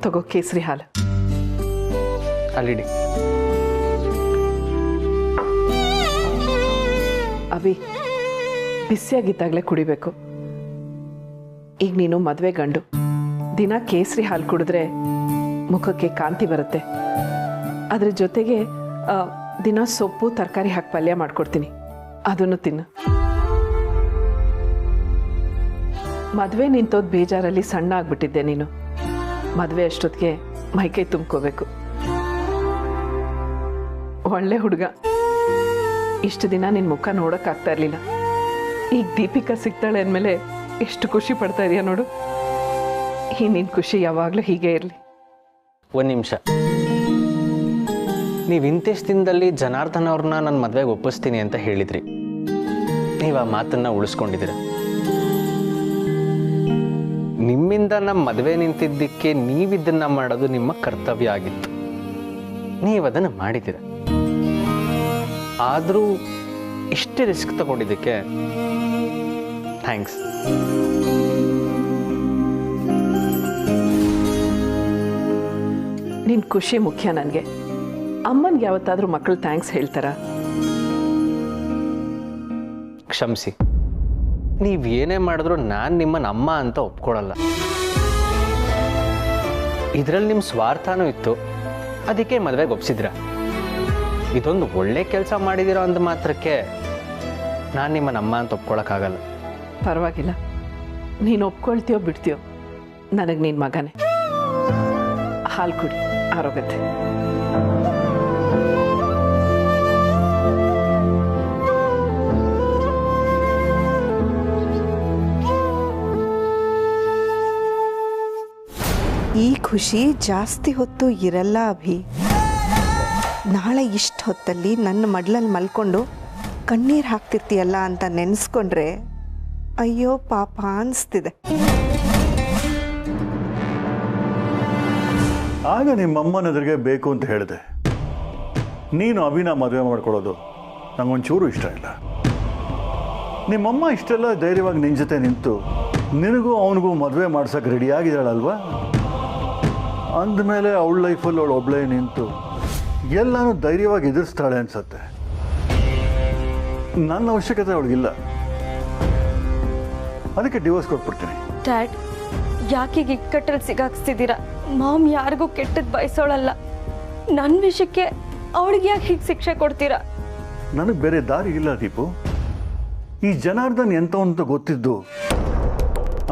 ತಗೋ ಕೇಸರಿ ಹಾಲು. ಅಲ್ಲಿಡಿ. ಅಭಿ, ಬಿಸಿಯಾಗಿದ್ದಾಗಲೇ ಕುಡಿಬೇಕು. ಈಗ ನೀನು ಮದುವೆ ಗಂಡು, ದಿನ ಕೇಸರಿ ಹಾಲು ಕುಡಿದ್ರೆ ಮುಖಕ್ಕೆ ಕಾಂತಿ ಬರುತ್ತೆ. ಅದ್ರ ಜೊತೆಗೆ ದಿನ ಸೊಪ್ಪು ತರಕಾರಿ ಹಾಕಿ ಪಲ್ಯ ಮಾಡ್ಕೊಡ್ತೀನಿ, ಅದನ್ನು ತಿನ್ನು. ಮದುವೆ ನಿಂತೋದ್ ಬೇಜಾರಲ್ಲಿ ಸಣ್ಣ ಆಗ್ಬಿಟ್ಟಿದ್ದೆ ನೀನು. ಮದುವೆ ಅಷ್ಟೊತ್ತಿಗೆ ಮೈಕೈ ತುಂಬ್ಕೋಬೇಕು. ಒಳ್ಳೆ ಹುಡುಗ. ಇಷ್ಟು ದಿನ ನಿನ್ನ ಮುಖ ನೋಡೋಕ್ಕಾಗ್ತಾ ಇರಲಿಲ್ಲ. ಈಗ ದೀಪಿಕಾ ಸಿಗ್ತಾಳೆ ಅಂದಮೇಲೆ ಎಷ್ಟು ಖುಷಿ ಪಡ್ತಾ ಇದೆಯಾ ನೋಡು. ಈ ನಿನ್ನ ಖುಷಿ ಯಾವಾಗಲೂ ಹೀಗೆ ಇರಲಿ. ಒಂದು ನಿಮಿಷ. ನೀವು ಇಂತಿಷ್ಟು ದಿನದಲ್ಲಿ ಜನಾರ್ದನ್ ಅವ್ರನ್ನ ನನ್ನ ಮದುವೆಗೆ ಒಪ್ಪಿಸ್ತೀನಿ ಅಂತ ಹೇಳಿದ್ರಿ. ನೀವು ಆ ಮಾತನ್ನು ಉಳಿಸ್ಕೊಂಡಿದ್ದೀರ. ನಿಮ್ಮಿಂದ ನಮ್ಮ ಮದುವೆ ನಿಂತಿದ್ದಕ್ಕೆ ನೀವಿದ್ದನ್ನು ಮಾಡೋದು ನಿಮ್ಮ ಕರ್ತವ್ಯ ಆಗಿತ್ತು. ನೀವು ಅದನ್ನು ಮಾಡಿದ್ದೀರ. ಆದರೂ ಇಷ್ಟೇ ರಿಸ್ಕ್ ತಗೊಂಡಿದ್ದಕ್ಕೆ ಥ್ಯಾಂಕ್ಸ್. ನಿನ್ನ ಖುಷಿ ಮುಖ್ಯ ನನಗೆ. ಅಮ್ಮನಿಗೆ ಯಾವತ್ತಾದರೂ ಮಕ್ಕಳು ಥ್ಯಾಂಕ್ಸ್ ಹೇಳ್ತಾರ? ಕ್ಷಮಿಸಿ, ನೀವು ಏನೇ ಮಾಡಿದ್ರು ನಾನು ನಿಮ್ಮನ್ನ ಅಮ್ಮ ಅಂತ ಒಪ್ಕೊಳ್ಳಲ್ಲ. ಇದರಲ್ಲಿ ನಿಮ್ಮ ಸ್ವಾರ್ಥನೂ ಇತ್ತು, ಅದಕ್ಕೆ ಮದುವೆಗೆ ಒಪ್ಸಿದ್ರ. ಇದೊಂದು ಒಳ್ಳೆ ಕೆಲಸ ಮಾಡಿದಿರೋ ಅಂದ ಮಾತ್ರಕ್ಕೆ ನಾನು ನಿಮ್ಮನ್ನ ಅಮ್ಮ ಅಂತ ಒಪ್ಕೊಳ್ಳೋಕ್ಕಾಗಲ್ಲ. ಪರವಾಗಿಲ್ಲ, ನೀನು ಒಪ್ಕೊಳ್ತೀಯೋ ಬಿಡ್ತೀಯೋ, ನನಗೆ ನಿನ್ನ ಮಗನೇ. ಹಾಲು ಕುಡಿ, ಆರೋಗ್ಯತೆ. ಈ ಖುಷಿ ಜಾಸ್ತಿ ಹೊತ್ತು ಇರಲ್ಲ ಅಭಿ. ನಾಳೆ ಇಷ್ಟು ಹೊತ್ತಲ್ಲಿ ನನ್ನ ಮಡ್ಲಲ್ಲಿ ಮಲ್ಕೊಂಡು ಕಣ್ಣೀರು ಹಾಕ್ತಿರ್ತೀಯಲ್ಲ ಅಂತ ನೆನೆಸ್ಕೊಂಡ್ರೆ ಅಯ್ಯೋ ಪಾಪ ಅನಿಸ್ತಿದೆ. ಆಗ ನಿಮ್ಮಮ್ಮನ ಎದುರಿಗೆ ಬೇಕು ಅಂತ ಹೇಳಿದೆ. ನೀನು ಅಭಿನ ಮದುವೆ ಮಾಡ್ಕೊಳ್ಳೋದು ನಂಗೊಂಚೂರು ಇಷ್ಟ ಇಲ್ಲ. ನಿಮ್ಮಮ್ಮ ಇಷ್ಟೆಲ್ಲ ಧೈರ್ಯವಾಗಿ ನಿನ್ನ ಜೊತೆ ನಿಂತು ನಿನಗೂ ಅವನಿಗೂ ಮದುವೆ ಮಾಡ್ಸೋಕೆ ರೆಡಿಯಾಗಿದ್ದಾಳಲ್ವಾ? ಅಂದಮೇಲೆ ಅವಳ ಲೈಫಲ್ಲಿ ಅವಳು ಒಬ್ಬಳೇ ನಿಂತು ಎಲ್ಲನೂ ಧೈರ್ಯವಾಗಿ ಎದುರಿಸ್ತಾಳೆ ಅನ್ಸತ್ತೆ. ನನ್ನ ಅವಶ್ಯಕತೆ ಅವಳಿಗಿಲ್ಲ, ಅದಕ್ಕೆ ಡಿವೋರ್ಸ್ ಕೊಟ್ಬಿಡ್ತೀನಿ. ಡ್ಯಾಡ್, ಯಾಕೀಗ ಇಕ್ಕಟ್ಟಲ್ಲಿ ಸಿಗಾಕ್ಸ್ತಿದ್ದೀರಾ? ಮಾಮ್ ಯಾರಿಗೂ ಕೆಟ್ಟದ್ದು ಬಯಸೋಳಲ್ಲ. ನನ್ನ ವಿಷಯಕ್ಕೆ ಅವಳಿಗೆ ಯಾಕೆ ಹೀಗೆ ಶಿಕ್ಷೆ ಕೊಡ್ತೀರಾ? ನನಗೆ ಬೇರೆ ದಾರಿ ಇಲ್ಲ ದೀಪು. ಈ ಜನಾರ್ದನ್ ಎಂಥವಂತ ಗೊತ್ತಿದ್ದು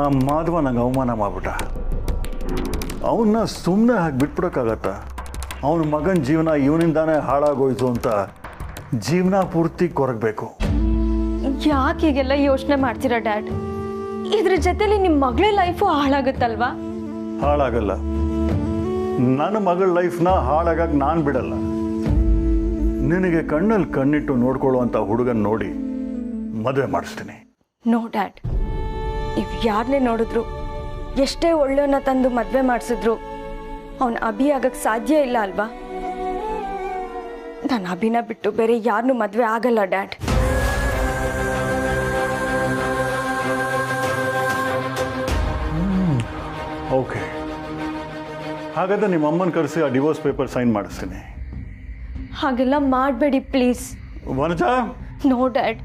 ಆ ಮಾಧವ ನಂಗೆ ಅವಮಾನ ಮಾಡ್ಬಿಟ್ಟ. ಅವನ್ನ ಸುಮ್ಮನೆ ಹಾಕಿ ಬಿಟ್ಬಿಡೋಕ್ಕಾಗತ್ತ? ಅವನ ಮಗನ ಜೀವನ ಇವನಿಂದಾನೇ ಹಾಳಾಗೋಯ್ತು ಅಂತ ಜೀವನ ಪೂರ್ತಿ ಕೊರಗಬೇಕು. ಯಾಕೆ ಹೀಗೆಲ್ಲ ಯೋಚನೆ ಮಾಡ್ತೀರಾ ಡ್ಯಾಡ್? ಇದ್ರ ಜೊತೆಲಿ ನಿಮ್ಮ ಮಗಳ ಲೈಫು ಹಾಳಾಗುತ್ತಲ್ವಾ? ಹಾಳಾಗಲ್ಲ. ನನ್ನ ಮಗಳ ಲೈಫ್ನ ಹಾಳಾಗಕ್ಕೆ ನಾನು ಬಿಡಲ್ಲ. ನಿನಗೆ ಕಣ್ಣಲ್ಲಿ ಕಣ್ಣಿಟ್ಟು ನೋಡ್ಕೊಳ್ಳುವಂಥ ಹುಡುಗನ ನೋಡಿ ಮದುವೆ ಮಾಡಿಸ್ತೀನಿ. ನೋ ಡ್ಯಾಡ್, ನೀವು ಯಾರನ್ನೇ ನೋಡಿದ್ರು, ಎಷ್ಟೇ ಒಳ್ಳೆಯವನ್ನ ತಂದು ಮದುವೆ ಮಾಡಿಸಿದ್ರು ಅವನ ಅಭಿ ಆಗಕ್ಕೆ ಸಾಧ್ಯ ಇಲ್ಲ ಅಲ್ವಾ? ನಾನು ಅಭಿನ ಬಿಟ್ಟು ಬೇರೆ ಯಾರನ್ನೂ ಮದುವೆ ಆಗಲ್ಲ ಡ್ಯಾಡ್. ಓಕೆ, ಹಾಗಾದ್ರೆ ನಿಮ್ಮ ಅಮ್ಮನ ಕರೆಸಿ ಆ ಡಿವೋರ್ಸ್ ಪೇಪರ್ ಸೈನ್ ಮಾಡಿಸ್ತೀನಿ. ಹಾಗೆಲ್ಲ ಮಾಡಬೇಡಿ please. Vanaja, no dad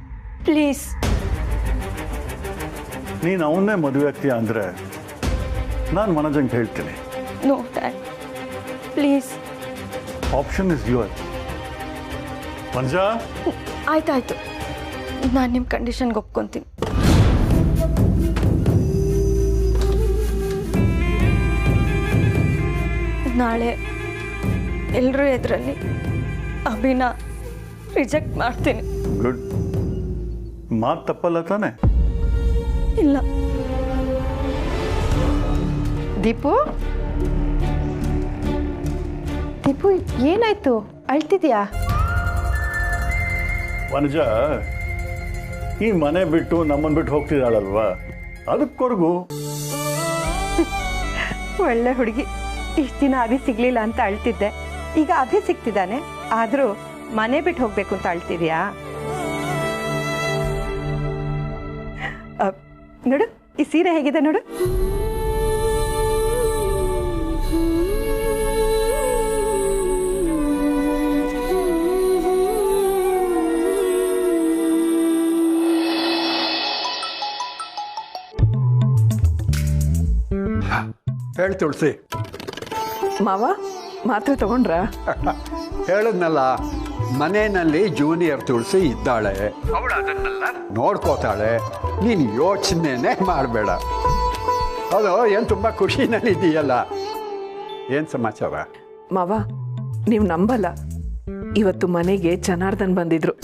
please. ನೀನು ಅವನ್ನೇ ಮದುವೆ ಆಗ್ತೀಯ ಅಂದರೆ ನಾನು ವನಜಂಗೆ ಹೇಳ್ತೀನಿ. No dad please. Option is your. Vanaja, ಆಯ್ತಾಯ್ತು, ನಾನು ನಿಮ್ಮ ಕಂಡೀಷನ್ಗೆ ಒಪ್ಕೊತೀನಿ. ನಾಳೆ ಎಲ್ಲರೂ ಎದುರಲ್ಲಿ ಅಭಿನ ರಿಜೆಕ್ಟ್ ಮಾಡ್ತೀನಿ. ಗುಡ್. ಮಾತು ತಪ್ಪಲ್ಲ ತಾನೆ? ಇಲ್ಲ. ದೀಪು, ದೀಪು ಏನಾಯ್ತು? ಅಳ್ತಿದ್ಯಾ? ವನಜಾ ಈ ಮನೆ ಬಿಟ್ಟು ನಮ್ಮನ್ನು ಬಿಟ್ಟು ಹೋಗ್ತಿದ್ದಾಳಲ್ವಾ, ಅದಕ್ಕೊರ್ಗು. ಒಳ್ಳೆ ಹುಡುಗಿ. ಇಷ್ಟು ದಿನ ಅಭಿ ಸಿಗ್ಲಿಲ್ಲ ಅಂತ ಅಳ್ತಿದ್ದೆ, ಈಗ ಅಭಿ ಸಿಗ್ತಿದ್ದಾನೆ, ಆದರೂ ಮನೆ ಬಿಟ್ಟು ಹೋಗ್ಬೇಕು ಅಂತ ಅಳ್ತಿದ್ಯಾ? ನೋಡು, ಈ ಸೀರೆ ಹೇಗಿದೆ ನೋಡು. ಹೇಳಿ ತುಳಸಿ. ಮಾವ ಮಾತ್ರೆ ತಗೊಂಡ್ರಾ? ಹೇಳಿದ್ನಲ್ಲ, ಮನೆಯಲ್ಲಿ ಜೂನಿಯರ್ ತುಳಸಿ ಇದ್ದಾಳೆ, ಅವಳು ಅದನ್ನೆಲ್ಲ ನೋಡ್ಕೋತಾಳೆ, ನೀನು ಯೋಚನೆನೇ ಮಾಡಬೇಡ. ಅದು ಏನು ತುಂಬ ಖುಷಿನಲ್ಲಿದೆಯಲ್ಲ. ಏನು ಸಮಾಚಾರ? ಮಾವ ನೀವು ನಂಬಲ್ಲ, ಇವತ್ತು ಮನೆಗೆ ಜನಾರ್ದನ್ ಬಂದಿದ್ರು.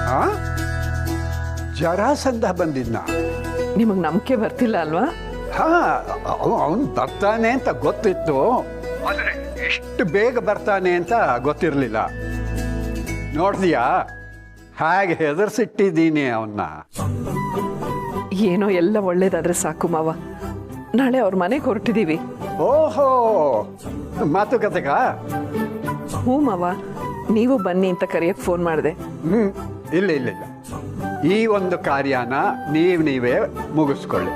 ಹಾಂ, ಜರಾಸಂಧ ಬಂದಿದ್ನ? ನಿಮಗೆ ನಂಬಿಕೆ ಬರ್ತಿಲ್ಲ ಅಲ್ವಾ? ಹಾಂ, ಅವನು ಬರ್ತಾನೆ ಅಂತ ಗೊತ್ತಿತ್ತು, ಆದರೆ ಎಷ್ಟು ಬೇಗ ಬರ್ತಾನೆ ಅಂತ ಗೊತ್ತಿರಲಿಲ್ಲ. ನೋಡ್ತೀಯಾ ಹಾಗೆ ಹೆದರ್ಸಿಟ್ಟಿದ್ದೀನಿ ಅವನ್ನ. ಏನೋ ಎಲ್ಲ ಒಳ್ಳೇದಾದ್ರೆ ಸಾಕು ಮಾವ, ನಾಳೆ ಅವ್ರ ಮನೆಗೆ ಹೊರಟಿದ್ದೀವಿ. ಓಹೋ, ಮಾತುಕತೆಗ? ಹ್ಞೂ ಮಾವ, ನೀವು ಬನ್ನಿ ಅಂತ ಕರೆಯಕ್ಕೆ ಫೋನ್ ಮಾಡಿದೆ. ಇಲ್ಲ ಇಲ್ಲ ಇಲ್ಲ, ಈ ಒಂದು ಕಾರ್ಯನ ನೀವೇ ಮುಗಿಸ್ಕೊಳ್ಳಿ.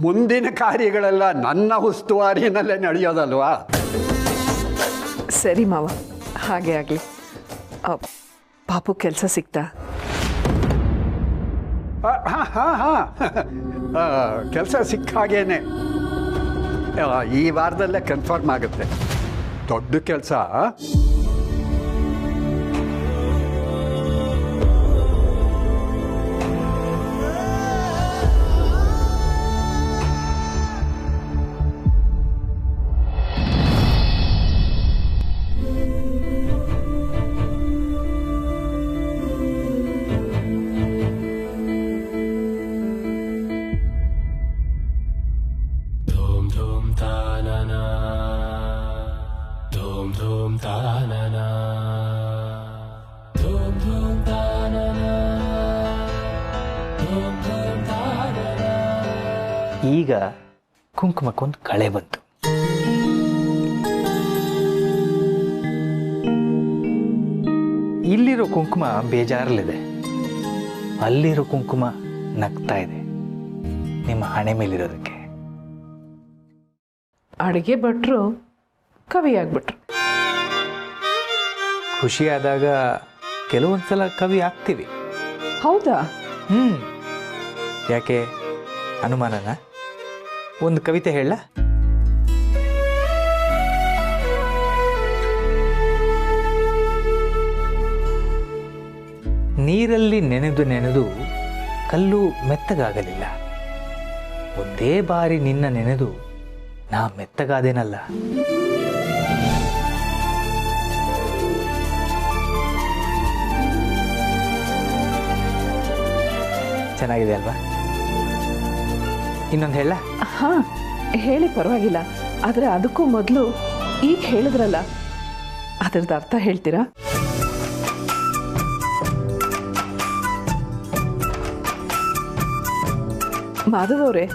ಮುಂದಿನ ಕಾರ್ಯಗಳೆಲ್ಲ ನನ್ನ ಉಸ್ತುವಾರಿನಲ್ಲೇ ನಡೆಯೋದಲ್ವಾ? ಸರಿ ಮಾವ, ಹಾಗೆ ಆಗಲಿ. ಪಾಪು ಕೆಲಸ ಸಿಕ್ತಾ? ಹಾಂ ಹಾಂ ಹಾಂ, ಕೆಲಸ ಸಿಕ್ಕ ಹಾಗೇನೆ. ಈ ವಾರದಲ್ಲೇ ಕನ್ಫರ್ಮ್ ಆಗುತ್ತೆ. ದೊಡ್ಡ ಕೆಲಸ. ಈಗ ಕುಂಕುಮಕ್ಕೊಂದು ಕಳೆ ಬಂತು. ಇಲ್ಲಿರೋ ಕುಂಕುಮ ಬೇಜಾರಲ್ಲಿದೆ, ಅಲ್ಲಿರೋ ಕುಂಕುಮ ನಗ್ತಾ ಇದೆ ನಿಮ್ಮ ಹಣೆ ಮೇಲಿರೋದಕ್ಕೆ. ಅಡುಗೆ ಭಟ್ರು ಕವಿ ಆಗ್ಬಿಟ್ರು. ಖುಷಿಯಾದಾಗ ಕೆಲವೊಂದ್ಸಲ ಕವಿ ಆಗ್ತೀವಿ. ಹೌದಾ? ಯಾಕೆ ಅನುಮಾನನ? ಒಂದು ಕವಿತೆ ಹೇಳ. ನೀರಲ್ಲಿ ನೆನೆದು ನೆನೆದು ಕಲ್ಲು ಮೆತ್ತಗಾಗಲಿಲ್ಲ, ಒಂದೇ ಬಾರಿ ನಿನ್ನ ನೆನೆದು ನಾ ಮೆತ್ತಗಾದೇನಲ್ಲ. ಚೆನ್ನಾಗಿದೆ ಅಲ್ವಾ? ಇನ್ನೊಂದು ಹೇಳ? ಹಾ ಹೇಳಿ, ಪರವಾಗಿಲ್ಲ. ಆದರೆ ಅದಕ್ಕೂ ಮೊದಲು ಈಗ ಹೇಳಿದ್ರಲ್ಲ, ಅದರದ್ದು ಅರ್ಥ ಹೇಳ್ತೀರಾ? ಮಾಧವ್ ಅವರೇ,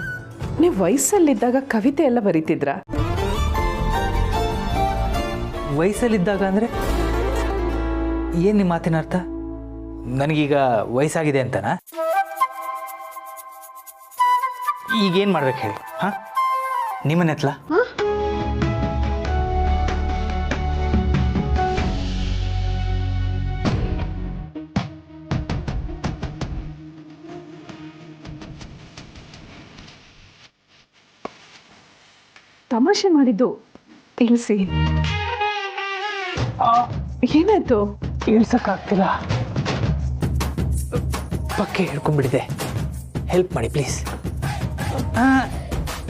ನೀವು ವಯಸ್ಸಲ್ಲಿದ್ದಾಗ ಕವಿತೆ ಎಲ್ಲ ಬರೀತಿದ್ರಾ? ವಯಸ್ಸಲ್ಲಿದ್ದಾಗ ಅಂದರೆ ಏನು ನಿಮ್ಮ ಮಾತಿನ ಅರ್ಥ? ನನಗೀಗ ವಯಸ್ಸಾಗಿದೆ ಅಂತನಾ? ಈಗೇನು ಮಾಡ್ಬೇಕು ಹೇಳಿ? ಹಾಂ, ನಿಮ್ಮನ್ನೆತ್ಲ? ತಮಾಷೆ ಮಾಡಿದ್ದು ತಿಳಿಸಿ. ಏನಾಯ್ತು? ಇಳ್ಸಕ್ಕಾಗ್ತಿಲ್ಲ, ಪಕ್ಕೆ ಹಿಡ್ಕೊಂಡ್ಬಿಟ್ಟಿದೆ. ಹೆಲ್ಪ್ ಮಾಡಿ ಪ್ಲೀಸ್.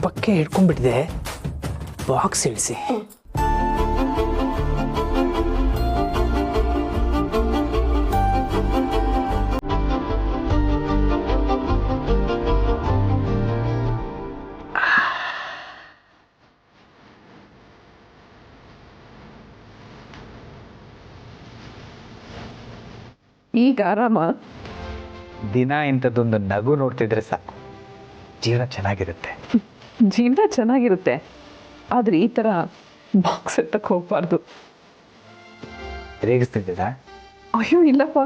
ಪಕ್ಕೆ ಹಿಡ್ಕೊಂಡ್ಬಿಟ್ಟಿದೆ, ಬಾಕ್ಸ್ ಇಳಿಸಿ. ಈಗ ಆರಾಮ? ದಿನ ಇಂಥದ್ದೊಂದು ನಗು ನೋಡ್ತಿದ್ರೆ ಸಾಕು, ಜೀವನ ಚೆನ್ನಾಗಿರುತ್ತೆ. ಜೀವನ ಚೆನ್ನಾಗಿರುತ್ತೆ, ಆದರೆ ಈ ಥರ ಬಾಕ್ಸ್ ಎತ್ತಕ್ಕೆ ಹೋಗ್ಬಾರ್ದು. ರೇಗಿಸ್ತಿದ್ದೀರಾ? ಅಯ್ಯೋ ಇಲ್ಲಪ್ಪ,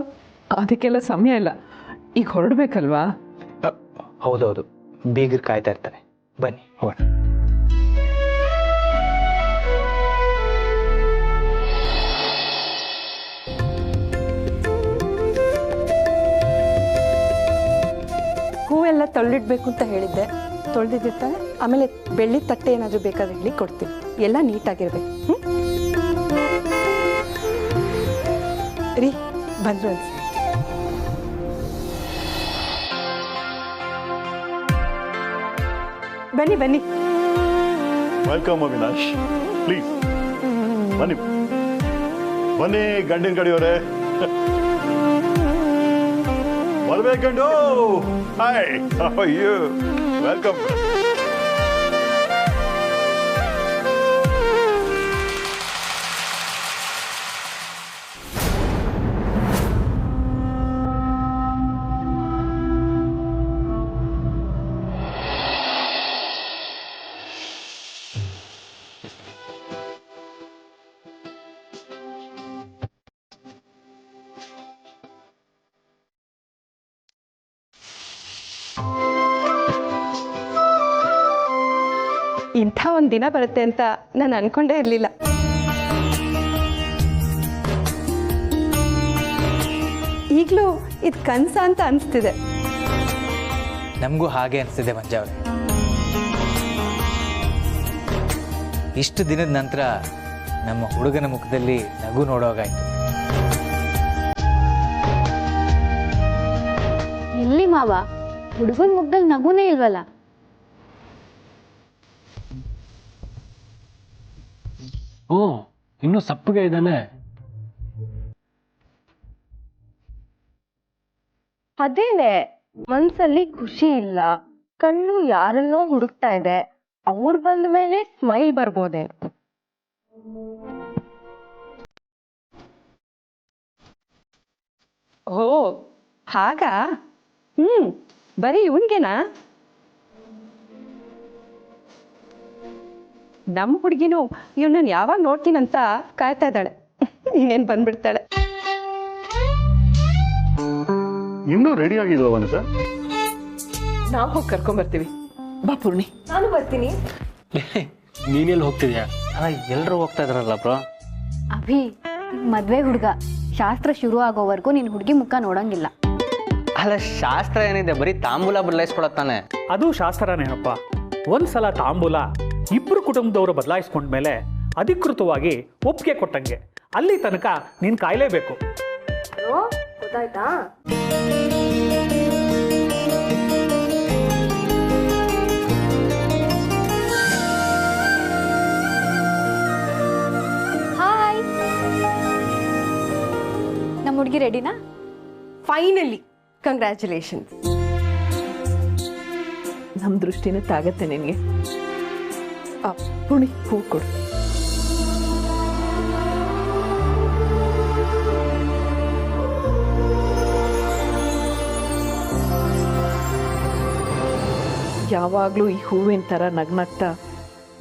ಅದಕ್ಕೆಲ್ಲ ಸಮಯ ಇಲ್ಲ, ಈಗ ಹೊರಡ್ಬೇಕಲ್ವಾ? ಹೌದೌದು, ಬೀಗರು ಕಾಯ್ತಾ ಇರ್ತಾರೆ. ಬನ್ನಿ ಹೋಗೋಣ. ಹೂವೆಲ್ಲ ತೊಳ್ಳಿಡ್ಬೇಕು ಅಂತ ಹೇಳಿದ್ದೆ, ತೊಳೆದಿದ್ದಿರ್ತಾನೆ. ಆಮೇಲೆ ಬೆಳ್ಳಿ ತಟ್ಟೆ ಏನಾದರೂ ಬೇಕಾದ್ರೆ ಇಲ್ಲಿ ಕೊಡ್ತೀನಿ. ಎಲ್ಲ ನೀಟಾಗಿರ್ಬೇಕು. ರೀ ಬಂದ್ರು ಅನ್ಸಿ. ಬನ್ನಿ ಬನ್ನಿ. ವೆಲ್ಕಮ್ ಅವಿನಾಶ್, ಪ್ಲೀಸ್ ಬನ್ನಿ ಬನ್ನಿ. ಗಂಡಿನ ಕಡೆಯವರೇ ಬರ್ಬೇಕಂಡು. Hi, how are you? Welcome. ಇಂಥ ಒಂದು ದಿನ ಬರುತ್ತೆ ಅಂತ ನಾನು ಅನ್ಕೊಂಡೇ ಇರಲಿಲ್ಲ. ಈಗಲೂ ಇದು ಕನಸ ಅಂತ ಅನಿಸ್ತಿದೆ. ನಮಗೂ ಹಾಗೆ ಅನಿಸ್ತಿದೆ ಮಂಜಾ ಅವರೇ. ಇಷ್ಟು ದಿನದ ನಂತರ ನಮ್ಮ ಹುಡುಗನ ಮುಖದಲ್ಲಿ ನಗು ನೋಡೋಗಾಯ್ತು. ಎಲ್ಲಿ ಮಾವ, ಹುಡುಗನ ಮುಖದಲ್ಲಿ ನಗುನೇ ಇಲ್ವಲ್ಲ? ಓ, ಇನ್ನೂ ಸಪ್ಪಗೆ ಇದ್ದಾನೆ. ಅದೇನೆ, ಮನ್ಸಲ್ಲಿ ಖುಷಿ ಇಲ್ಲ, ಕಣ್ಣು ಯಾರನ್ನೋ ಹುಡುಕ್ತಾ ಇದೆ. ಅವ್ರು ಬಂದ ಮೇಲೆ ಸ್ಮೈಲ್ ಬರ್ಬೋದೆ. ಓ ಹಾಗಾ? ಬರೀ ಇವನ್ಗೆನಾ? ನಮ್ಮ ಹುಡುಗಿನೂ ಇವನನ್ನು ಯಾವಾಗ ನೋಡ್ತೀನಂತ ಕಾಯ್ತಾ ಇದ್ದಾಳೆ. ಇನ್ನೇನು ಬಂದ್ಬಿಡ್ತಾಳೆ. ಇನ್ನೂ ರೆಡಿ ಆಗಿಲ್ವನ ಸರ್? ನಾವು ಹೋಗಿ ಕರ್ಕೊಂಬರ್ತೀವಿ. ಬಾ ಪೂರ್ಣಿ. ನಾನು ಬರ್ತೀನಿ. ನೀನೆಲ್ಲಿ ಹೋಗ್ತಿದ್ಯಾ? ಎಲ್ಲರೂ ಹೋಗ್ತಾ ಇದ್ರಲ್ಲ ಬ್ರೋ. ಅಭಿ, ಮದ್ವೆ ಹುಡುಗ, ಶಾಸ್ತ್ರ ಶುರು ಆಗೋವರೆಗೂ ನಿನ್ ಹುಡುಗಿ ಮುಖ ನೋಡಂಗಿಲ್ಲ. ಅಲ್ಲ, ಶಾಸ್ತ್ರ ಏನಿದೆ, ಬರೀ ತಾಂಬೂಲ ಬದಲಾಯಿಸ್ಕೊಳತ್ತಾನೆ. ಅದು ಶಾಸ್ತ್ರನೇನಪ್ಪ. ಒಂದ್ಸಲ ತಾಂಬೂಲ ಇಬ್ರು ಕುಟುಂಬದವರು ಬದಲಾಯಿಸ್ಕೊಂಡ್ಮೇಲೆ ಅಧಿಕೃತವಾಗಿ ಒಪ್ಪಿಗೆ ಕೊಟ್ಟಂಗೆ. ಅಲ್ಲಿ ತನಕ ನೀನ್ ಕಾಯಲೇಬೇಕು. ಗೊತ್ತಾಯ್ತಾ? ಹಾಯ್, ನಮ್ಮ ಹುಡುಗಿ ರೆಡಿನಾ? Finally congratulations. ನಮ್ಮ ದೃಷ್ಟಿನೂ ತಾಗತ್ತೆ ನಿನಗೆ. ಪುಣಿ ಹೂ ಕೊಡು. ಯಾವಾಗಲೂ ಈ ಹೂವಿನ ಥರ ನಗ್ನಗ್ತಾ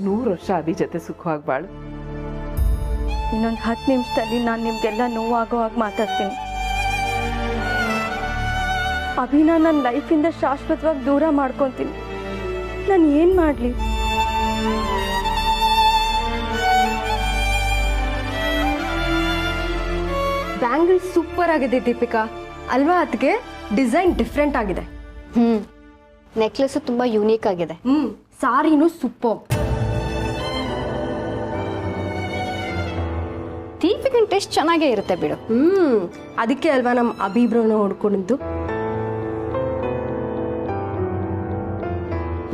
100 ವರ್ಷ ಅಭಿ ಜೊತೆ ಸುಖವಾಗಿ ಬಾಳು. ಇನ್ನೊಂದು 10 ನಿಮಿಷದಲ್ಲಿ ನಾನು ನಿಮ್ಗೆಲ್ಲ ನೋವಾಗೋ ಹಾಗೆ ಮಾತಾಡ್ತೀನಿ. ಅಭಿನ ನನ್ನ ಲೈಫಿಂದ ಶಾಶ್ವತವಾಗಿ ದೂರ ಮಾಡ್ಕೊತೀನಿ. ನಾನು ಏನು ಮಾಡಲಿ? ಬ್ಯಾಂಗಲ್ ಸೂಪರ್ ಆಗಿದೆ ದೀಪಿಕಾ, ಅಲ್ವಾ? ಅದಕ್ಕೆ ಡಿಸೈನ್ ಡಿಫ್ರೆಂಟ್ ಆಗಿದೆ. ನೆಕ್ಲೆಸ್ ತುಂಬಾ ಯೂನಿಕ್ ಆಗಿದೆ. ಸಾರಿನೂ ಸೂಪರ್. ದೀಪಿಕನ್ ಟೇಸ್ಟ್ ಚೆನ್ನಾಗೇ ಇರುತ್ತೆ ಬಿಡು. ಅದಕ್ಕೆ ಅಲ್ವಾ ನಮ್ಮ ಅಭಿಬ್ರನ ಹೊಡ್ಕೊಂಡಿದ್ದು.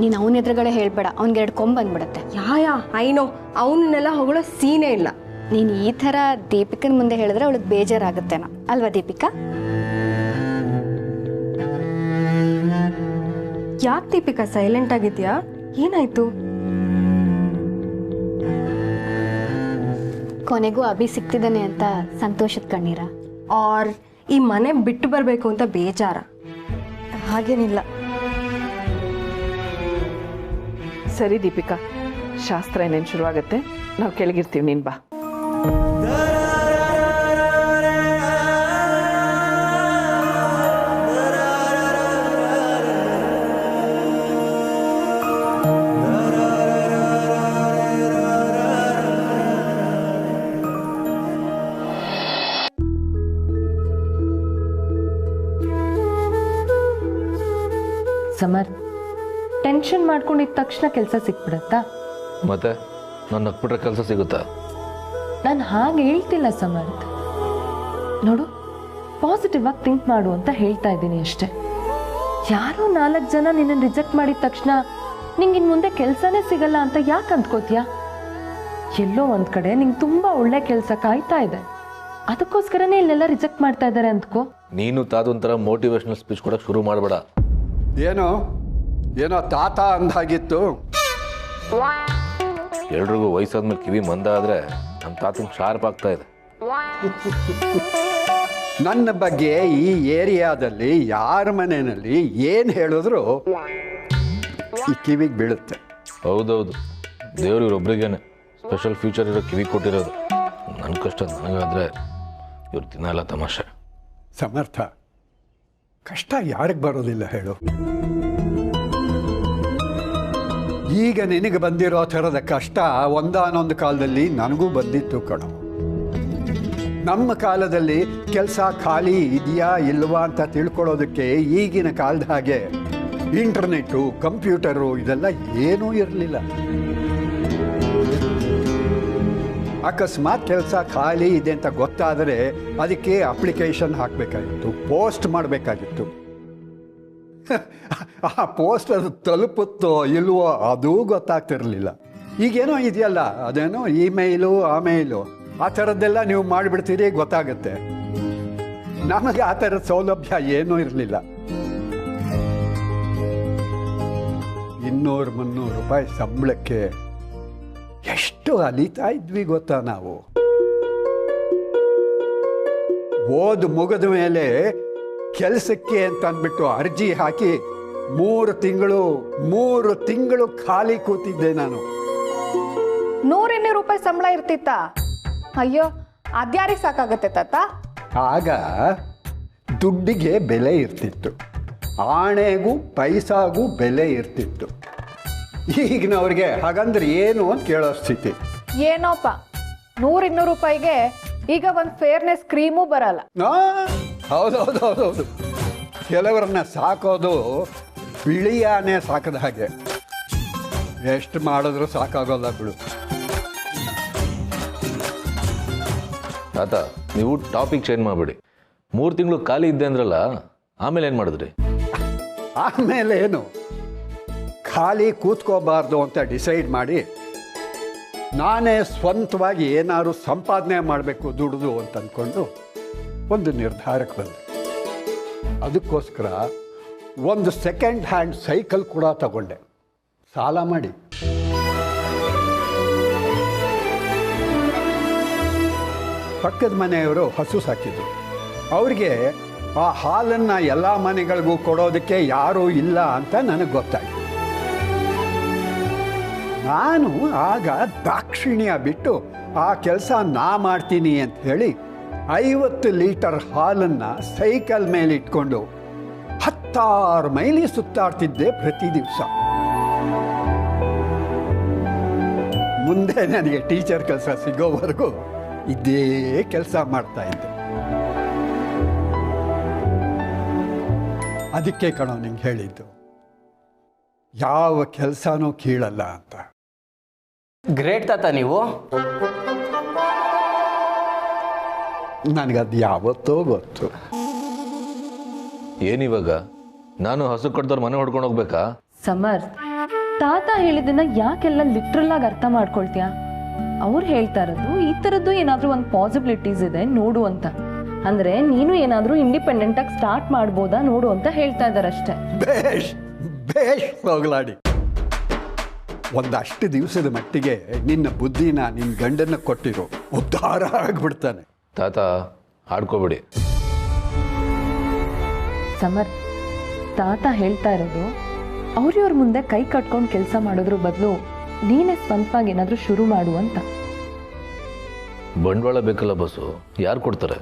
ನೀನು ಅವನ ಎದುರುಗಡೆ ಹೇಳ್ಬೇಡ, ಅವ್ನಿಗೆ 2 ಕೊಂಬ್ ಬಂದ್ಬಿಡತ್ತೆ. ಯಾ ಐನೋ, ಅವನನ್ನೆಲ್ಲ ಹೊಗಳೋ ಸೀನೇ ಇಲ್ಲ. ನೀನು ಈ ಥರ ದೀಪಿಕನ್ ಮುಂದೆ ಹೇಳಿದ್ರೆ ಅವಳಿಗೆ ಬೇಜಾರಾಗುತ್ತೇನೋ, ಅಲ್ವಾ ದೀಪಿಕಾ? ಯಾಕೆ ದೀಪಿಕಾ ಸೈಲೆಂಟ್ ಆಗಿದ್ಯಾ? ಏನಾಯ್ತು? ಕೊನೆಗೂ ಅಭಿ ಸಿಕ್ತಿದ್ದಾನೆ ಅಂತ ಸಂತೋಷದ ಕಣ್ಣೀರ? ಆರ್ ಈ ಮನೆ ಬಿಟ್ಟು ಬರಬೇಕು ಅಂತ ಬೇಜಾರ? ಹಾಗೇನಿಲ್ಲ. ಸರಿ ದೀಪಿಕಾ, ಶಾಸ್ತ್ರ ಏನೇನು ಶುರುವಾಗತ್ತೆ, ನಾವು ಕೆಳಗಿರ್ತೀವಿ, ನೀನು ಬಾ. ಸಮರ್, ಟೆನ್ಷನ್ ಮಾಡ್ಕೊಂಡಿದ್ದ ತಕ್ಷಣ ಕೆಲಸ ಸಿಕ್ಬಿಡತ್ತಾ? ಮತ್ತೆ ನಾನು ನಕ್ಬಿಟ್ರೆ ಕೆಲಸ ಸಿಗುತ್ತಾ? ನಾನು ಹಾಗೆ ಹೇಳ್ತಿಲ್ಲ ಸಮರ್ಥ. ನೋಡು, ಪಾಸಿಟಿವ್ ಆಗಿ ಥಿಂಕ್ ಮಾಡು ಅಂತ ಹೇಳ್ತಾ ಇದ್ದೀನಿ ಅಷ್ಟೇ. ಯಾರೋ 4 ಜನ ನಿನ್ನನ್ನು ರಿಜೆಕ್ಟ್ ಮಾಡಿದ ತಕ್ಷಣ ನಿಂಗೆ ಇನ್ನು ಮುಂದೆ ಕೆಲಸನೇ ಸಿಗಲ್ಲ ಅಂತ ಯಾಕೆ ಅಂದ್ಕೋತೀಯ? ಎಲ್ಲೋ ಒಂದು ಕಡೆ ನಿಂಗೆ ತುಂಬ ಒಳ್ಳೆ ಕೆಲಸ ಕಾಯ್ತಾ ಇದೆ, ಅದಕ್ಕೋಸ್ಕರನೇ ಇಲ್ಲೆಲ್ಲ ರಿಜೆಕ್ಟ್ ಮಾಡ್ತಾ ಇದ್ದಾರೆ ಅಂದ್ಕೋ. ನೀನು ತಾತೊಂಥರ ಮೋಟಿವೇಶನಲ್ ಸ್ಪೀಚ್ ಕೊಡೋಕೆ ಶುರು ಮಾಡಬೇಡ. ಏನೋ ತಾತ ಅಂದಾಗಿತ್ತು. ಎಲ್ರಿಗೂ ವಯಸ್ಸಾದ್ಮೇಲೆ ಕಿವಿ ಮಂದ ಆದರೆ ನಮ್ಮ ತಾತನ ಶಾರ್ಪ್ ಆಗ್ತಾ ಇದೆ. ನನ್ನ ಬಗ್ಗೆ ಈ ಏರಿಯಾದಲ್ಲಿ ಯಾರ ಮನೆಯಲ್ಲಿ ಏನು ಹೇಳಿದ್ರು ಈ ಕಿವಿಗೆ ಬೀಳುತ್ತೆ. ಹೌದೌದು, ದೇವರು ಇವರೊಬ್ರಿಗೇನೆ ಸ್ಪೆಷಲ್ ಫ್ಯೂಚರ್ ಇರೋ ಕಿವಿ ಕೊಟ್ಟಿರೋದು. ನನ್ನ ಕಷ್ಟ ನನಗಾದರೆ ಇವ್ರು ತಿನ್ನಲ್ಲ ತಮಾಷೆ. ಸಮರ್ಥ, ಕಷ್ಟ ಯಾರಿಗೆ ಬರೋದಿಲ್ಲ ಹೇಳು? ಈಗ ನಿನಗೆ ಬಂದಿರೋ ಥರದ ಕಷ್ಟ ಒಂದಾನೊಂದು ಕಾಲದಲ್ಲಿ ನನಗೂ ಬಂದಿತ್ತು ಕಣೋ. ನಮ್ಮ ಕಾಲದಲ್ಲಿ ಕೆಲಸ ಖಾಲಿ ಇದೆಯಾ ಇಲ್ವಾ ಅಂತ ತಿಳ್ಕೊಳ್ಳೋದಕ್ಕೆ ಈಗಿನ ಕಾಲದ ಹಾಗೆ ಇಂಟರ್ನೆಟ್ಟು, ಕಂಪ್ಯೂಟರು ಇದೆಲ್ಲ ಏನೂ ಇರಲಿಲ್ಲ. ಅಕಸ್ಮಾತ್ ಕೆಲಸ ಖಾಲಿ ಇದೆ ಅಂತ ಗೊತ್ತಾದರೆ ಅದಕ್ಕೆ ಅಪ್ಲಿಕೇಶನ್ ಹಾಕಬೇಕಾಗಿತ್ತು, ಪೋಸ್ಟ್ ಮಾಡಬೇಕಾಗಿತ್ತು. ಆ ಪೋಸ್ಟ್ ಅದು ತಲುಪುತ್ತೋ ಇಲ್ವೋ ಅದೂ ಗೊತ್ತಾಗ್ತಿರಲಿಲ್ಲ. ಈಗೇನೋ ಇದೆಯಲ್ಲ, ಅದೇನೋ ಇಮೇಲು ಆಮೇಲು ಆ ಥರದ್ದೆಲ್ಲ ನೀವು ಮಾಡಿಬಿಡ್ತೀರಿ, ಗೊತ್ತಾಗುತ್ತೆ. ನಮಗೆ ಆ ಥರದ ಸೌಲಭ್ಯ ಏನೂ ಇರಲಿಲ್ಲ. 200-300 ರೂಪಾಯಿ ಸಂಬಳಕ್ಕೆ ಎಷ್ಟು ಅಲಿತಾ ಇದ್ವಿ ಗೊತ್ತಾ ನಾವು. ಓದು ಮುಗಿದ ಮೇಲೆ ಕೆಲಸಕ್ಕೆ ಅಂತ ಅಂದ್ಬಿಟ್ಟು ಅರ್ಜಿ ಹಾಕಿ 3 ತಿಂಗಳು ಖಾಲಿ ಕೂತಿದ್ದೆ ನಾನು. 100-200 ರೂಪಾಯಿ ಸಂಬಳ ಇರ್ತಿತ್ತ? ಅಯ್ಯೋ, ಅದ್ಯಾರಿಗೆ ಸಾಕಾಗತ್ತೆ ತಾತ? ಆಗ ದುಡ್ಡಿಗೆ ಬೆಲೆ ಇರ್ತಿತ್ತು, ಆಣೆಗೂ ಪೈಸಾಗೂ ಬೆಲೆ ಇರ್ತಿತ್ತು. ಈಗಿನವ್ರಿಗೆ ಹಾಗಂದ್ರೆ ಏನು ಅಂತ ಕೇಳೋ ಸ್ಥಿತಿ. ಏನೋಪ್ಪ, 100-200 ರೂಪಾಯಿಗೆ ಈಗ ಒಂದು ಫೇರ್ನೆಸ್ ಕ್ರೀಮು ಬರಲ್ಲ. ಹೌದೌದು, ಕೆಲವರನ್ನ ಸಾಕೋದು ಬಿಳಿಯಾನೆ ಸಾಕದ ಹಾಗೆ. ಎಷ್ಟು ಮಾಡಿದ್ರು ಸಾಕಾಗೋಲ್ಲ ಬಿಡು. ತಾತ, ನೀವು ಟಾಪಿಕ್ ಚೇಂಜ್ ಮಾಡಬೇಡಿ. 3 ತಿಂಗಳು ಖಾಲಿ ಇದ್ದೆ ಅಂದ್ರಲ್ಲ, ಆಮೇಲೆ ಏನು ಮಾಡಿದ್ರಿ? ಆಮೇಲೆ ಏನು, ಖಾಲಿ ಕೂತ್ಕೋಬಾರ್ದು ಅಂತ ಡಿಸೈಡ್ ಮಾಡಿ ನಾನೇ ಸ್ವಂತವಾಗಿ ಏನಾದ್ರು ಸಂಪಾದನೆ ಮಾಡಬೇಕು ದುಡಿದು ಅಂತ ಅಂದ್ಕೊಂಡು ಒಂದು ನಿರ್ಧಾರಕ್ಕೆ ಬಂದೆ. ಅದಕ್ಕೋಸ್ಕರ ಒಂದು ಸೆಕೆಂಡ್ ಹ್ಯಾಂಡ್ ಸೈಕಲ್ ಕೂಡ ತಗೊಂಡೆ, ಸಾಲ ಮಾಡಿ. ಪಕ್ಕದ ಮನೆಯವರು ಹಸು ಸಾಕಿದ್ರು. ಅವ್ರಿಗೆ ಆ ಹಾಲನ್ನು ಎಲ್ಲ ಮನೆಗಳಿಗೂ ಕೊಡೋದಕ್ಕೆ ಯಾರೂ ಇಲ್ಲ ಅಂತ ನನಗೆ ಗೊತ್ತಾಯಿತು. ನಾನು ಆಗ ದಾಕ್ಷಿಣ್ಯ ಬಿಟ್ಟು ಆ ಕೆಲಸ ನಾ ಮಾಡ್ತೀನಿ ಅಂತ ಹೇಳಿ 50 ಲೀಟರ್ ಹಾಲನ್ನು ಸೈಕಲ್ ಮೇಲೆ ಇಟ್ಕೊಂಡು 16 ಮೈಲಿ ಸುತ್ತಾಡ್ತಿದ್ದೆ ಪ್ರತಿ ದಿವಸ. ಮುಂದೆ ನನಗೆ ಟೀಚರ್ ಕೆಲಸ ಸಿಗೋವರೆಗೂ ಇದೇ ಕೆಲಸ ಮಾಡ್ತಾ ಇದ್ದೆ. ಅದಕ್ಕೆ ಕಣೋ ನಿಂಗೆ ಹೇಳಿದ್ದು, ಯಾವ ಕೆಲಸನೂ ಕೀಳಲ್ಲ ಅಂತ. ಗ್ರೇಟ್ ತಾತ ನೀವು. ನನಗದು ಯಾವತ್ತೋ ಗೊತ್ತು. ಏನಿವಾಗ ನಾನು ಹಸು ಕಡ್ದವ್ರ ಮನೆ ಹೊಡ್ಕೊಂಡು ಹೋಗ್ಬೇಕಾ? ಸಮರ್ಥ್, ತಾತ ಹೇಳಿದ್ದನ್ನ ಯಾಕೆಲ್ಲ ಲಿಟ್ರಲ್ ಆಗಿ ಅರ್ಥ ಮಾಡ್ಕೊಳ್ತೀಯ? ಅವ್ರು ಹೇಳ್ತಾ ಇರೋದು ಈ ಥರದ್ದು ಏನಾದರೂ ಒಂದು ಪಾಸಿಬಿಲಿಟೀಸ್ ಇದೆ ನೋಡು ಅಂತ. ಅಂದ್ರೆ ನೀನು ಏನಾದರೂ ಇಂಡಿಪೆಂಡೆಂಟ್ ಆಗಿ ಸ್ಟಾರ್ಟ್ ಮಾಡ್ಬೋದಾ ನೋಡು ಅಂತ ಹೇಳ್ತಾ ಇದ್ದಾರೆ ಅಷ್ಟೇ. ಬೇಷ್ ಹೋಗ್ಲಾಡಿ. ಒಂದಷ್ಟು ದಿವಸದ ಮಟ್ಟಿಗೆ ನಿನ್ನ ಬುದ್ಧಿನ ನಿನ್ನ ಗಂಡನ ಕೊಟ್ಟಿರೋ, ಉದ್ಧಾರ ಆಗ್ಬಿಡ್ತಾನೆ. ತಾತ ಆಡ್ಕೋಬೇಡಿ. ಸಮರ್ಥ್, ತಾತ ಹೇಳ್ತಾ ಇರೋದು ಅವ್ರಿವ್ರ ಮುಂದೆ ಕೈ ಕಟ್ಕೊಂಡು ಕೆಲಸ ಮಾಡೋದ್ರ ಬದಲು ನೀನೇ ಸ್ವಂತವಾಗಿ ಏನಾದರೂ ಶುರು ಮಾಡು ಅಂತ. ಬಂಡವಾಳ ಬೇಕಲ್ಲ ಬಸ್ಸು, ಯಾರು ಕೊಡ್ತಾರೆ?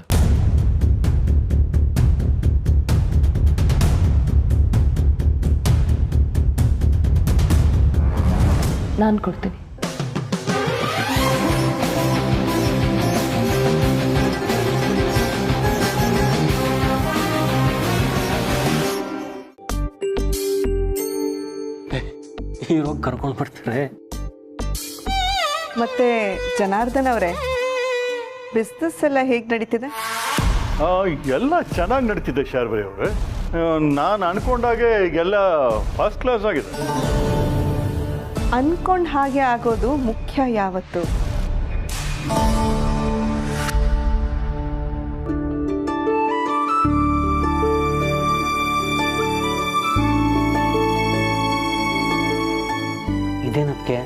ನಾನು ಕೊಡ್ತೀನಿ. ಇರೋಗಿ ಕರ್ಕೊಂಡು ಬರ್ತಾರೆ. ಮತ್ತೆ ಜನಾರ್ದನ್ ಅವರೇ, ಬಿಸ್ನೆಸ್ ಎಲ್ಲ ಹೇಗೆ ನಡೀತಿದೆ? ಎಲ್ಲ ಚೆನ್ನಾಗಿ ನಡೀತಿದೆ ಶಾರ್ವರಿ ಅವರೇ. ನಾನು ಅನ್ಕೊಂಡಾಗೆ ಎಲ್ಲ ಫಸ್ಟ್ ಕ್ಲಾಸ್ ಆಗಿದೆ. ಅನ್ಕೊಂಡ್ ಹಾಗೆ ಆಗೋದು ಮುಖ್ಯ ಯಾವತ್ತು. ಇದೇನಕ್ಕೆ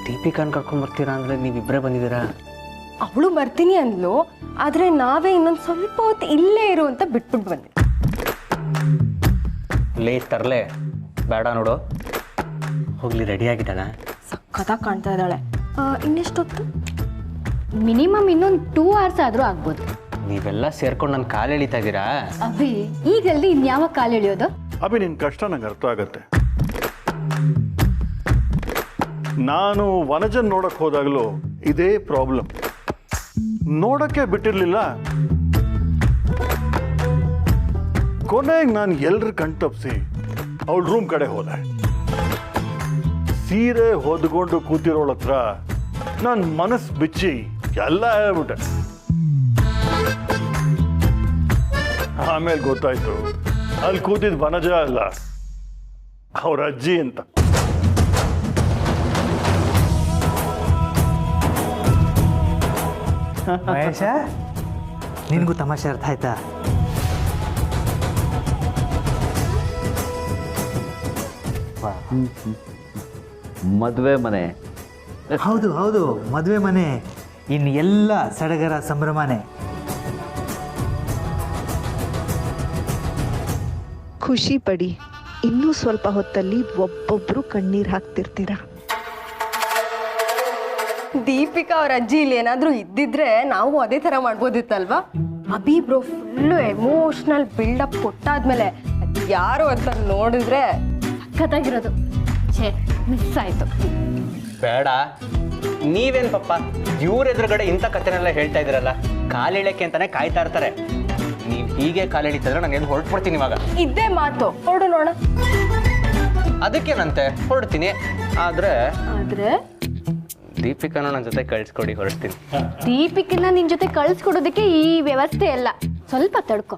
ದೀಪಿಕಾನ್ ಕರ್ಕೊಂಡ್ ಬರ್ತೀರಾ ಅಂದ್ರೆ ನೀವಿಬ್ಬರೇ ಬಂದಿದ್ದೀರಾ? ಅವಳು ಬರ್ತೀನಿ ಅಂದ್ಲು, ಆದ್ರೆ ನಾವೇ ಇನ್ನೊಂದು ಸ್ವಲ್ಪ ಹೊತ್ತು ಇಲ್ಲೇ ಇರು ಅಂತ ಬಿಟ್ಬಿಟ್ಟು ಬಂದೆ. ಲೇಟ್ ತರಲೆ ಬೇಡ ನೋಡು. ಹೋಗ್ಲಿ, ರೆಡಿ ಆಗಿದ್ದಾನ? ಸಖತ್ತಾಗಿ ಕಾಣ್ತಾ ಇದ್ದಾಳೆ. ಇನ್ನೆಷ್ಟೊತ್ತು? ಮಿನಿಮಮ್ ಇನ್ನೊಂದು 2 hours ಆದ್ರೂ ಆಗ್ಬೋದು. ನೀವೆಲ್ಲ ಸೇರ್ಕೊಂಡು ನನ್ನ ಕಾಲು ಎಳಿತಾ ಇದ್ದೀರಾ? ಅಭಿ ಈಗಲ್ದಿ ಇನ್ಯಾವಾಗ ಕಾಲು ಎಳಿಯೋದು? ಅಭಿ, ನಿನ್ ಕಷ್ಟ ನಂಗೆ ಅರ್ಥ ಆಗತ್ತೆ. ನಾನು ವನಜನ್ ನೋಡಕ್ ಹೋದಾಗಲೂ ಇದೇ ಪ್ರಾಬ್ಲಮ್. ನೋಡಕ್ಕೆ ಬಿಟ್ಟಿರ್ಲಿಲ್ಲ. ಕೊನೆಗೆ ನಾನು ಎಲ್ರ ಕಣ್ತಪ್ಸಿ ಅವಳ ರೂಮ್ ಕಡೆ ಹೋದೆ. ಸೀರೆ ಹೊದ್ಕೊಂಡು ಕೂತಿರೋಳ ಹತ್ರ ನಾನು ಮನಸ್ಸು ಬಿಚ್ಚಿ ಎಲ್ಲ ಹೇಳ್ಬಿಟ್ಟೆ. ಆಮೇಲೆ ಗೊತ್ತಾಯ್ತು ಅಲ್ಲಿ ಕೂತಿದ್ ವನಜ ಅಲ್ಲ, ಅವ್ರ ಅಜ್ಜಿ ಅಂತ. ಮಹೇಶ, ನಿನಗೂ ತಮಾಷೆ ಅರ್ಥ ಆಯ್ತಾ? ಮದುವೆ ಮನೆ. ಹೌದು ಹೌದು, ಮದುವೆ ಮನೆ. ಇನ್ನು ಎಲ್ಲ ಸಡಗರ ಸಂಭ್ರಮನೆ. ಖುಷಿ ಪಡಿ, ಇನ್ನೂ ಸ್ವಲ್ಪ ಹೊತ್ತಲ್ಲಿ ಒಬ್ಬೊಬ್ರು ಕಣ್ಣೀರ್ ಹಾಕ್ತಿರ್ತೀರಾ. ದೀಪಿಕಾ ಅವ್ರ ಅಜ್ಜಿ ಇಲ್ಲಿ ಏನಾದ್ರೂ ಇದ್ದಿದ್ರೆ ನಾವು ಅದೇ ತರ ಮಾಡ್ಬೋದಿತ್ತಲ್ವಾ? Abhi bro full emotional build up ಕೊಟ್ಟಾದ್ಮೇಲೆ ಯಾರು ಅಂತ ನೋಡಿದ್ರೆ ಸಖತ್ತಾಗಿರೋದು. ಛೇ, ಮಿಸ್ ಆಯ್ತು. ಬೇಡ, ನೀವೇನ್ ಪಪ್ಪ ಇವ್ರ ಎದುರುಗಡೆ ಇಂಥ ಕಥೆನೆಲ್ಲ ಹೇಳ್ತಾ ಇದ್ದೀರಲ್ಲ. ಕಾಲಿಳಕ್ಕೆ ಅಂತಾನೆ ಕಾಯ್ತಾ ಇರ್ತಾರೆ. ನೀವು ಹೀಗೆ ಕಾಲಿಳಿತಿದ್ರೆ ನಾನು ಎದ್ದು ಹೊರಟ್ಬಿಡ್ತೀನಿ ಇವಾಗ. ಇದ್ದೇ ಮಾತು, ಹೊರಡು ನೋಡ. ಅದಕ್ಕೇನಂತೆ, ಹೊರಡ್ತೀನಿ. ಆದ್ರೆ ದೀಪಿಕಾನು ನನ್ನ ಜೊತೆ ಕಳ್ಸ್ಕೊಡಿ, ಹೊರಡ್ತೀನಿ. ದೀಪಿಕನ್ನ ನಿನ್ ಜೊತೆ ಕಳ್ಸ್ಕೊಡೋದಕ್ಕೆ ಈ ವ್ಯವಸ್ಥೆ ಎಲ್ಲ. ಸ್ವಲ್ಪ ತಡ್ಕೊ.